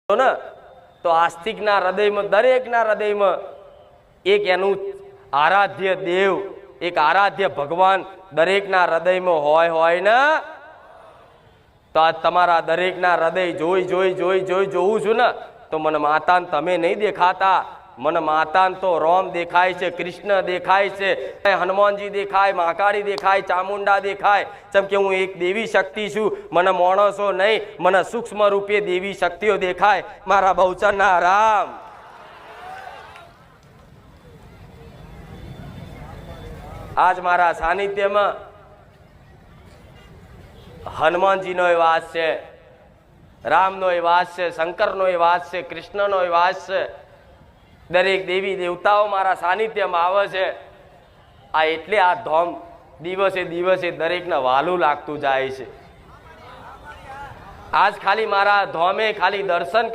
ને તો આસ્તિકના હૃદયમાં, દરેકના હૃદયમાં એક એનું આરાધ્ય દેવ, એક આરાધ્ય ભગવાન દરેકના હૃદયમાં હોય ને તો આ તમારા દરેકના હૃદય જોઉં છું ને તો મને માતાને તમે નહીં દેખાતા, મને માતાને તો રામ દેખાય છે, કૃષ્ણ દેખાય છે, હનુમાનજી દેખાય, મહાકાળી દેખાય, ચામુંડા દેખાય, જેમ કે હું એક દેવી શક્તિ છું. મને માણસો નહીં, મને સૂક્ષ્મ રૂપે દેવી શક્તિઓ દેખાય. મારા બહુચરના રામ આજ મારા સાનિધ્યમાં હનુમાનજીનો વાસ છે, રામનો વાસ છે, શંકરનો વાસ છે, કૃષ્ણનો વાસ છે. દરેક દેવી દેવતાઓ મારા સાનિધ્યમાં આવે છે. આ એટલે આ ધામ દિવસે દિવસે દરેકને વાલું લાગતું જાય છે. આજ ખાલી મારા ધામે ખાલી દર્શન